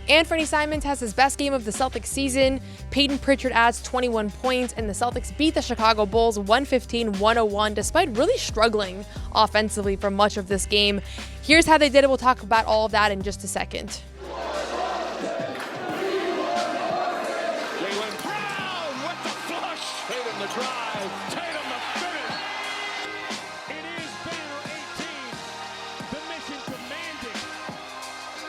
Anfernee Simons has his best game of the Celtics season. Payton Pritchard adds 21 points, and the Celtics beat the Chicago Bulls 115-101 despite really struggling offensively for much of this game. Here's how they did it. We'll talk about all of that in just a second. Jaylen Brown with the flush. Tatum the drive. Tatum the finish. It is banner 18. The mission commanded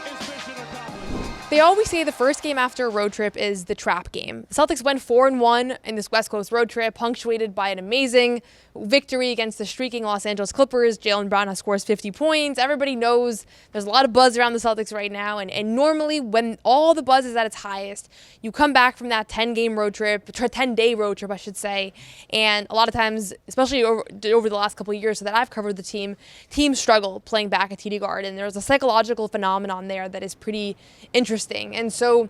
is mission accomplished. They always say the first game after a road trip is the trap game. The Celtics went 4-1 in this West Coast road trip, punctuated by an amazing victory against the streaking Los Angeles Clippers. Jaylen Brown has scores 50 points. Everybody knows there's a lot of buzz around the Celtics right now. And normally when all the buzz is at its highest, you come back from that 10-day road trip, I should say. And a lot of times, especially over the last couple of years that I've covered the team, teams struggle playing back at TD Garden. There's a psychological phenomenon there that is pretty interesting. And so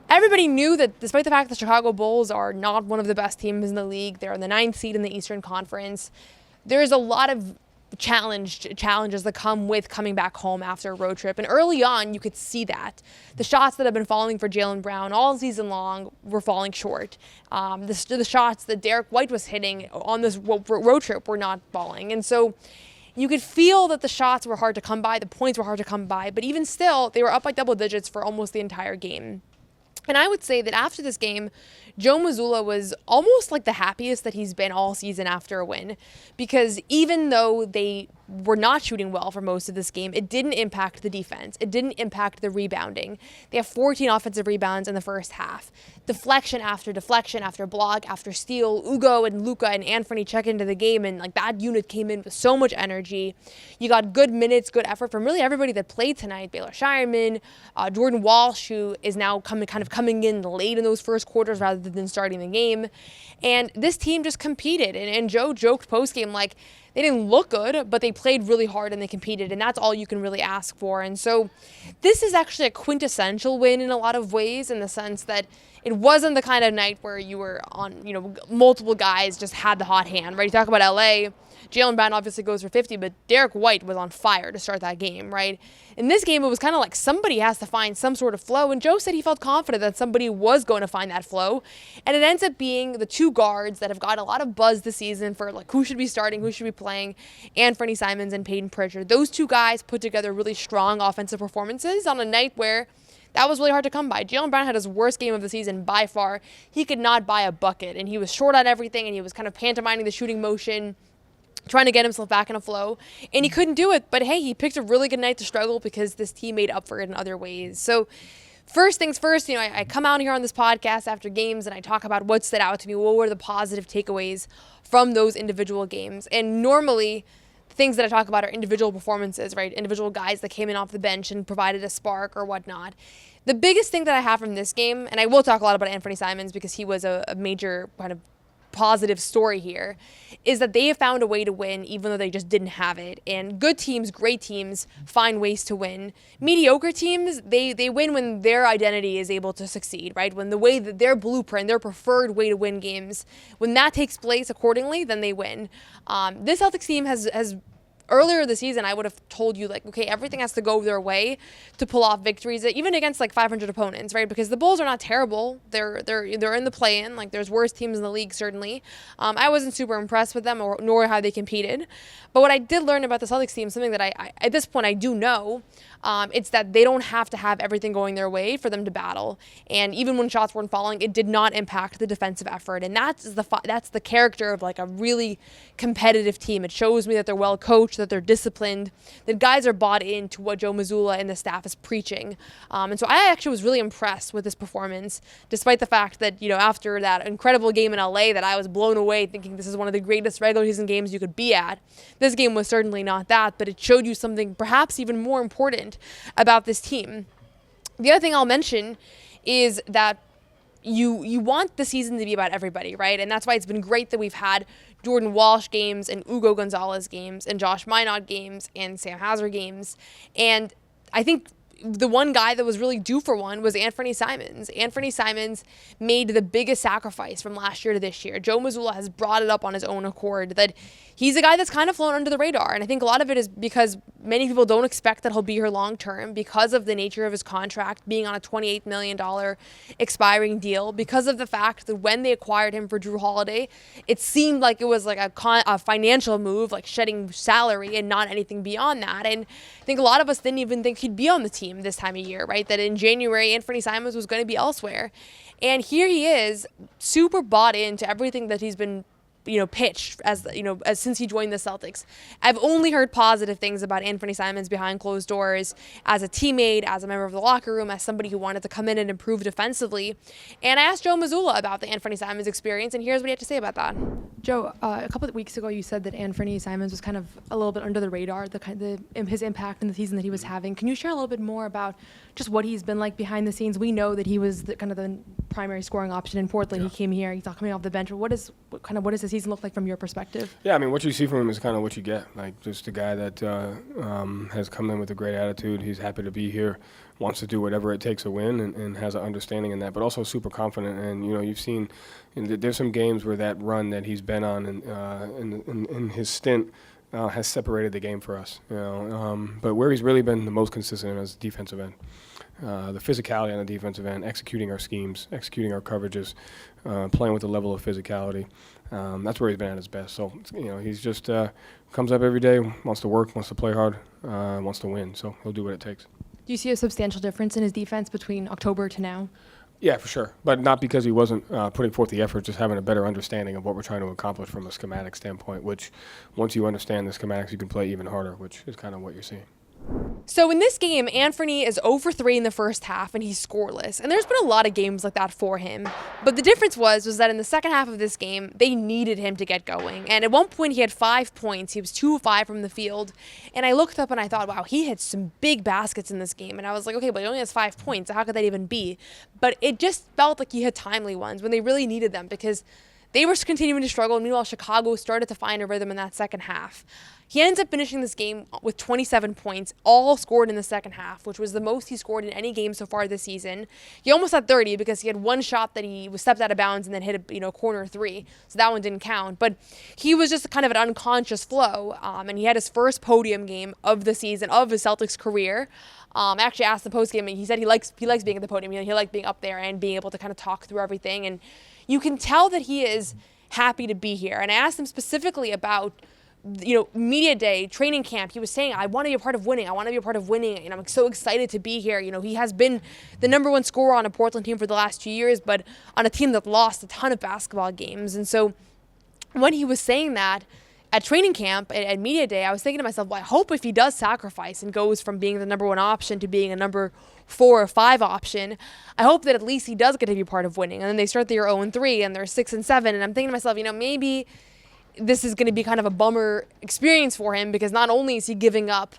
everybody knew that despite the fact the Chicago Bulls are not one of the best teams in the league, they're in the 9th seed in the Eastern Conference, there's a lot of challenges that come with coming back home after a road trip. And early on, you could see that. The shots that have been falling for Jaylen Brown all season long were falling short. The shots that Derek White was hitting on this road trip were not falling. And so you could feel that the shots were hard to come by, the points were hard to come by, but even still, they were up by double digits for almost the entire game. And I would say that after this game, Joe Mazzulla was almost like the happiest that he's been all season after a win, because even though they were not shooting well for most of this game, it didn't impact the defense. It didn't impact the rebounding. They have 14 offensive rebounds in the first half. Deflection after block after steal. Ugo and Luka and Anfernee check into the game, and like that unit came in with so much energy. You got good minutes, good effort from really everybody that played tonight. Baylor Shireman, Jordan Walsh, who is now coming in late in those first quarters rather than starting the game. And this team just competed. And Joe joked post-game like, they didn't look good, but they played really hard and they competed, and that's all you can really ask for. And so this is actually a quintessential win in a lot of ways, in the sense that it wasn't the kind of night where you were on, multiple guys just had the hot hand, right? You talk about LA, Jaylen Brown obviously goes for 50, but Derek White was on fire to start that game, right? In this game, it was kind of like somebody has to find some sort of flow, and Joe said he felt confident that somebody was going to find that flow, and it ends up being the two guards that have got a lot of buzz this season for like who should be starting, who should be playing, Anfernee Simons and Payton Pritchard. Those two guys put together really strong offensive performances on a night where that was really hard to come by. Jaylen Brown had his worst game of the season by far. He could not buy a bucket, and he was short on everything, and he was kind of pantomiming the shooting motion, trying to get himself back in a flow, and he couldn't do it. But hey, he picked a really good night to struggle because this team made up for it in other ways. So first things first, I come out here on this podcast after games and I talk about what stood out to me, what were the positive takeaways from those individual games. And normally, things that I talk about are individual performances, right? Individual guys that came in off the bench and provided a spark or whatnot. The biggest thing that I have from this game, and I will talk a lot about Anfernee Simons because he was a major kind of positive story here, is that they have found a way to win even though they just didn't have it. And good teams, great teams, find ways to win. Mediocre teams, they win when their identity is able to succeed, right? When the way that their blueprint, their preferred way to win games, when that takes place accordingly, then they win. This Celtics team has earlier this season, I would have told you, like, okay, everything has to go their way to pull off victories, even against, like, 500 opponents, right? Because the Bulls are not terrible. They're in the play-in. Like, there's worse teams in the league, certainly. I wasn't super impressed with them, nor how they competed. But what I did learn about the Celtics team, something that I at this point I do know, it's that they don't have to have everything going their way for them to battle. And even when shots weren't falling, it did not impact the defensive effort. And that's the character of, like, a really competitive team. It shows me that they're well coached, that they're disciplined, that guys are bought into what Joe Mazzulla and the staff is preaching. And so I actually was really impressed with this performance, despite the fact that, after that incredible game in LA that I was blown away thinking this is one of the greatest regular season games you could be at. This game was certainly not that, but it showed you something perhaps even more important about this team. The other thing I'll mention is that you want the season to be about everybody, right? And that's why it's been great that we've had Jordan Walsh games and Ugo Gonzalez games and Josh Minot games and Sam Hazard games. And I think the one guy that was really due for one was Anfernee Simons. Anfernee Simons made the biggest sacrifice from last year to this year. Joe Mazzulla has brought it up on his own accord that he's a guy that's kind of flown under the radar. And I think a lot of it is because many people don't expect that he'll be here long term because of the nature of his contract being on a $28 million expiring deal, because of the fact that when they acquired him for Drew Holiday, it seemed like it was like a financial move, like shedding salary and not anything beyond that. And I think a lot of us didn't even think he'd be on the team this time of year, right? That in January, Anfernee Simons was going to be elsewhere. And here he is, super bought into everything that he's been pitched as since he joined the Celtics. I've only heard positive things about Anfernee Simons behind closed doors, as a teammate, as a member of the locker room, as somebody who wanted to come in and improve defensively. And I asked Joe Mazzulla about the Anfernee Simons experience, and here's what he had to say about that. Joe, a couple of weeks ago, you said that Anfernee Simons was kind of a little bit under the radar, his impact in the season that he was having. Can you share a little bit more about just what he's been like behind the scenes? We know that he was the primary scoring option in Portland. He came here. He's not coming off the bench. What does the season look like from your perspective? Yeah, I mean, what you see from him is kind of what you get. Like, just a guy that has come in with a great attitude. He's happy to be here, wants to do whatever it takes to win, and has an understanding in that, but also super confident. And, you've seen there's some games where that run that he's been on in his stint has separated the game for us. But where he's really been the most consistent is defensive end. The physicality on the defensive end, executing our schemes, executing our coverages, playing with a level of physicality. That's where he's been at his best. So, he's just comes up every day, wants to work, wants to play hard, wants to win. So he'll do what it takes. Do you see a substantial difference in his defense between October to now? Yeah, for sure. But not because he wasn't putting forth the effort, just having a better understanding of what we're trying to accomplish from a schematic standpoint, which once you understand the schematics, you can play even harder, which is kind of what you're seeing. So in this game, Anfernee is 0 for 3 in the first half, and he's scoreless. And there's been a lot of games like that for him. But the difference was that in the second half of this game, they needed him to get going. And at one point, he had 5 points. He was 2 of 5 from the field. And I looked up and I thought, wow, he hit some big baskets in this game. And I was like, okay, but he only has 5 points. So how could that even be? But it just felt like he had timely ones when they really needed them, because they were continuing to struggle. And meanwhile, Chicago started to find a rhythm in that second half. He ends up finishing this game with 27 points, all scored in the second half, which was the most he scored in any game so far this season. He almost had 30 because he had one shot that he was stepped out of bounds and then hit a corner three, so that one didn't count. But he was just kind of an unconscious flow, and he had his first podium game of the season, of his Celtics career. I actually asked the postgame, and he said he likes being at the podium. He likes being up there and being able to kind of talk through everything. And you can tell that he is happy to be here. And I asked him specifically about media day, training camp. He was saying, I want to be a part of winning. I want to be a part of winning. And I'm so excited to be here. He has been the number one scorer on a Portland team for the last 2 years, but on a team that lost a ton of basketball games. And so when he was saying that at training camp, at media day, I was thinking to myself, well, I hope if he does sacrifice and goes from being the number one option to being a number 4 or 5 option, I hope that at least he does get to be part of winning. And then they start the year 0-3 and they're 6-7. And I'm thinking to myself, maybe this is going to be kind of a bummer experience for him, because not only is he giving up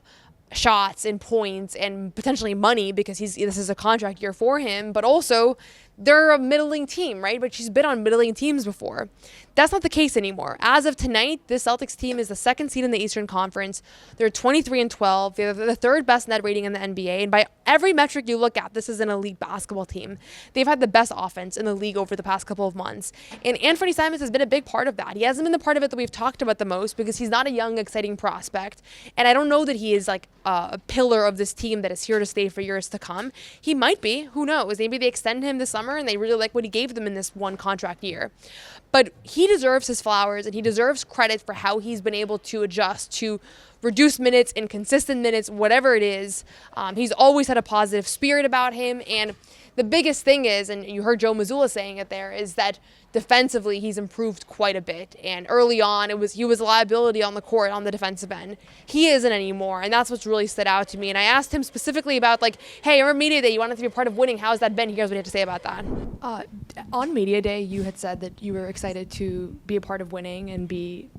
shots and points and potentially money because this is a contract year for him, but also they're a middling team, right? But she's been on middling teams before. That's not the case anymore. As of tonight, this Celtics team is the second seed in the Eastern Conference. They're 23-12. They're the third best net rating in the NBA. And by every metric you look at, this is an elite basketball team. They've had the best offense in the league over the past couple of months. And Anfernee Simons has been a big part of that. He hasn't been the part of it that we've talked about the most because he's not a young, exciting prospect. And I don't know that he is like a pillar of this team that is here to stay for years to come. He might be. Who knows? Maybe they extend him this summer and they really like what he gave them in this one contract year. But he deserves his flowers, and he deserves credit for how he's been able to adjust to reduced minutes, inconsistent minutes, whatever it is. He's always had a positive spirit about him. And the biggest thing is, and you heard Joe Mazzulla saying it there, is that defensively he's improved quite a bit. And early on, he was a liability on the court on the defensive end. He isn't anymore, and that's what's really stood out to me. And I asked him specifically about, hey, remember Media Day, you wanted to be a part of winning. How's that been? Here's what he had to say about that. On Media Day, you had said that you were excited to be a part of winning and be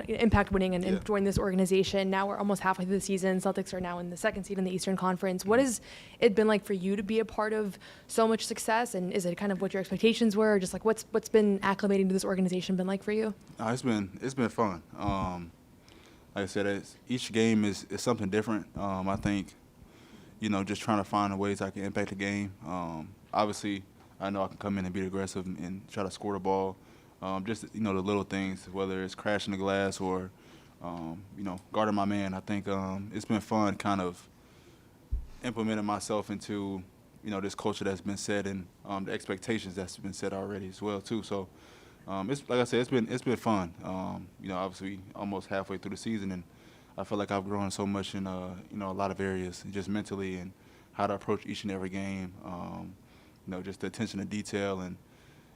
impact winning and join this organization. Now we're almost halfway through the season. Celtics are now in the second seed in the Eastern Conference. What has it been like for you to be a part of so much success? And is it kind of what your expectations were? Or just like what's been acclimating to this organization been like for you? It's been fun. Like I said, each game is something different. I think, just trying to find the ways I can impact the game. Obviously, I know I can come in and be aggressive and try to score the ball. Just, the little things, whether it's crashing the glass or, guarding my man. I think it's been fun kind of implementing myself into, this culture that's been set and the expectations that's been set already as well, too. So, it's like I said, it's been fun. Obviously almost halfway through the season, and I feel like I've grown so much in a lot of areas, just mentally and how to approach each and every game. Just the attention to detail and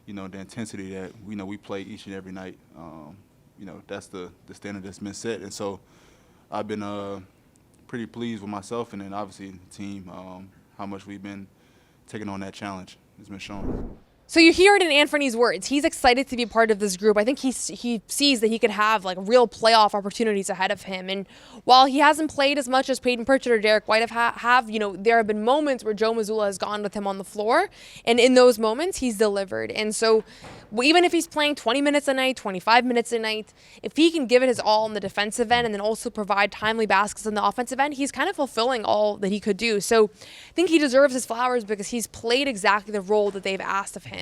the intensity that we play each and every night. That's the standard that's been set, and so I've been pretty pleased with myself and then obviously the team, how much we've been taking on that challenge. It's been shown. So you hear it in Anfernee's words. He's excited to be part of this group. I think he sees that he could have real playoff opportunities ahead of him. And while he hasn't played as much as Payton Pritchard or Derek White have, there have been moments where Joe Mazzulla has gone with him on the floor, and in those moments he's delivered. And so even if he's playing 20 minutes a night, 25 minutes a night, if he can give it his all on the defensive end and then also provide timely baskets on the offensive end, he's kind of fulfilling all that he could do. So I think he deserves his flowers because he's played exactly the role that they've asked of him.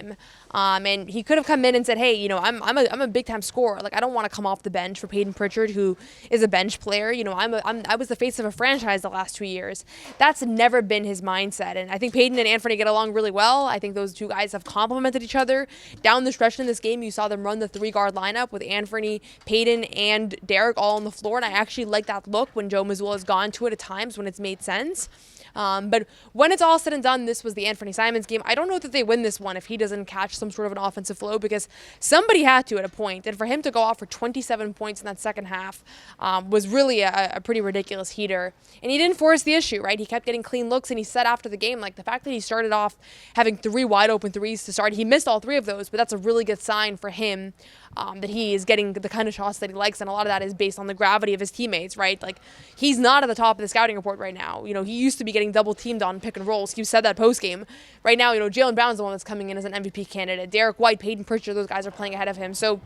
And he could have come in and said, hey, I'm a big time scorer. I don't want to come off the bench for Payton Pritchard, who is a bench player. I was the face of a franchise the last 2 years. That's never been his mindset. And I think Payton and Anfernee get along really well. I think those two guys have complemented each other. Down the stretch in this game, you saw them run the 3-guard lineup with Anfernee, Payton, and Derek all on the floor. And I actually like that look when Joe Mazzulla has gone to it at times when it's made sense. But when it's all said and done, this was the Anfernee Simons game. I don't know that they win this one if he doesn't catch some sort of an offensive flow, because somebody had to at a point. And for him to go off for 27 points in that second half was really a pretty ridiculous heater. And he didn't force the issue, right? He kept getting clean looks, and he said after the game, the fact that he started off having 3 wide open threes to start, he missed all 3 of those, but that's a really good sign for him. That he is getting the kind of shots that he likes, and a lot of that is based on the gravity of his teammates, right? He's not at the top of the scouting report right now. He used to be getting double teamed on pick and rolls. He said that post game. Right now, Jaylen Brown's the one that's coming in as an MVP candidate. Derek White, Payton Pritchard, those guys are playing ahead of him. So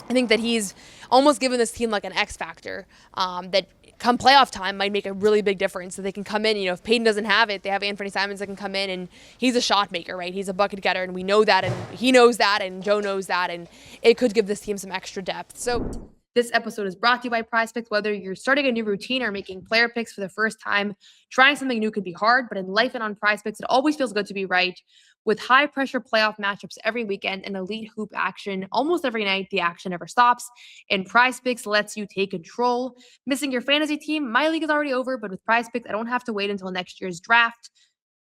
I think that he's almost given this team an X factor that come playoff time might make a really big difference. So they can come in, if Payton doesn't have it, they have Anfernee Simons that can come in, and he's a shot maker, right? He's a bucket getter, and we know that, and he knows that, and Joe knows that, and it could give this team some extra depth. So this episode is brought to you by PrizePicks. Whether you're starting a new routine or making player picks for the first time, trying something new could be hard, but in life and on PrizePicks, it always feels good to be right. With high-pressure playoff matchups every weekend and elite hoop action almost every night, the action never stops, and PrizePicks lets you take control. Missing your fantasy team? My league is already over, but with PrizePicks, I don't have to wait until next year's draft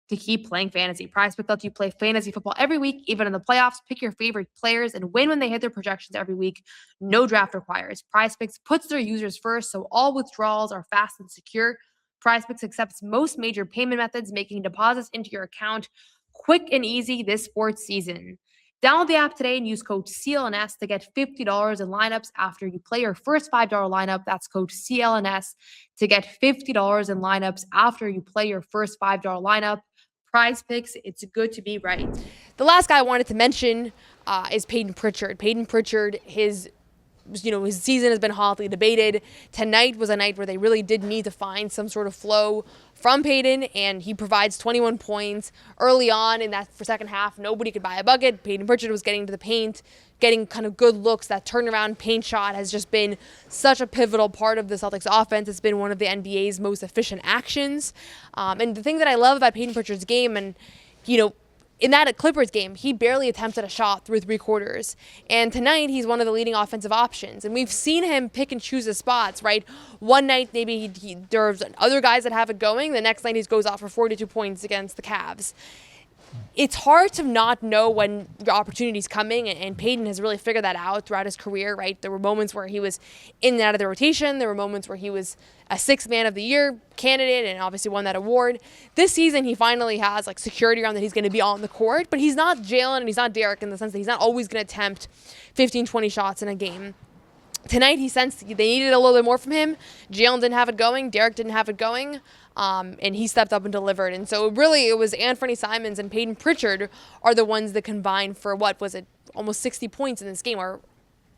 to keep playing fantasy. PrizePicks lets you play fantasy football every week, even in the playoffs. Pick your favorite players and win when they hit their projections every week. No draft requires. PrizePicks puts their users first, so all withdrawals are fast and secure. PrizePicks accepts most major payment methods, making deposits into your account quick and easy this sports season. Download the app today and use code CLNS to get $50 in lineups after you play your first $5 lineup. That's code CLNS to get $50 in lineups after you play your first $5 lineup. PrizePicks, it's good to be right. The last guy I wanted to mention is Payton Pritchard. Payton Pritchard, his season has been hotly debated. Tonight was a night where they really did need to find some sort of flow from Payton, and he provides 21 points early on in that second half. Nobody could buy a bucket. Payton Pritchard was getting to the paint, getting kind of good looks. That turnaround paint shot has just been such a pivotal part of the Celtics offense. It's been one of the NBA's most efficient actions. And the thing that I love about Payton Pritchard's game, and in that Clippers game, he barely attempted a shot through 3 quarters. And tonight, he's one of the leading offensive options. And we've seen him pick and choose his spots, right? One night, maybe there's other guys that have it going. The next night, he goes off for 42 points against the Cavs. It's hard to not know when your opportunity's coming, and Payton has really figured that out throughout his career, right? There were moments where he was in and out of the rotation. There were moments where he was a 6th man of the year candidate and obviously won that award. This season, he finally has security around that he's going to be on the court, but he's not Jaylen and he's not Derek in the sense that he's not always going to attempt 15, 20 shots in a game. Tonight, he sensed they needed a little bit more from him. Jaylen didn't have it going. Derek didn't have it going. And he stepped up and delivered. And so it was Anfernee Simons and Payton Pritchard are the ones that combined for, almost 60 points in this game, or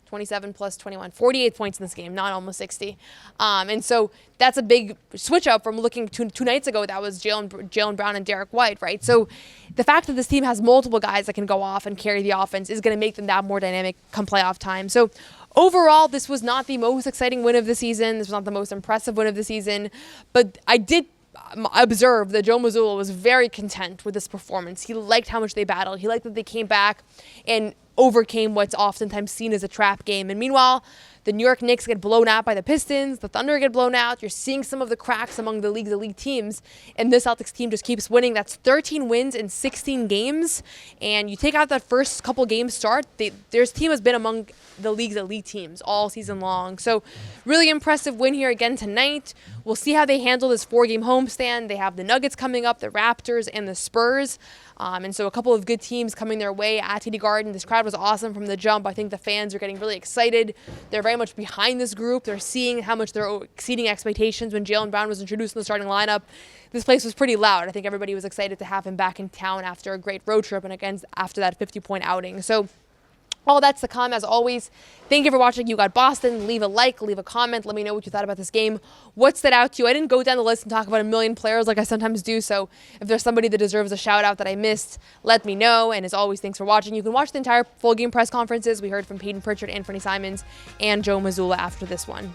27 plus 21, 48 points in this game, not almost 60. And so that's a big switch up from looking two nights ago. That was Jaylen Brown and Derek White, right? So the fact that this team has multiple guys that can go off and carry the offense is going to make them that more dynamic come playoff time. So overall, this was not the most exciting win of the season. This was not the most impressive win of the season. But I did observe that Joe Mazzulla was very content with this performance. He liked how much they battled. He liked that they came back and overcame what's oftentimes seen as a trap game. And meanwhile, the New York Knicks get blown out by the Pistons. The Thunder get blown out. You're seeing some of the cracks among the league's elite teams. And this Celtics team just keeps winning. That's 13 wins in 16 games. And you take out that first couple games start, their team has been among the league's elite teams all season long. So really impressive win here again tonight. We'll see how they handle this 4-game homestand. They have the Nuggets coming up, the Raptors, and the Spurs. And so a couple of good teams coming their way at TD Garden. This crowd was awesome from the jump. I think the fans are getting really excited. They're very much behind this group. They're seeing how much they're exceeding expectations. When Jaylen Brown was introduced in the starting lineup, this place was pretty loud. I think everybody was excited to have him back in town after a great road trip and again after that 50-point outing. So all that's to come, as always. Thank you for watching. You Got Boston. Leave a like, leave a comment. Let me know what you thought about this game. What stood out to you? I didn't go down the list and talk about a million players like I sometimes do, so if there's somebody that deserves a shout-out that I missed, let me know. And as always, thanks for watching. You can watch the entire full game press conferences. We heard from Payton Pritchard, Anfernee Simons, and Joe Mazzulla after this one.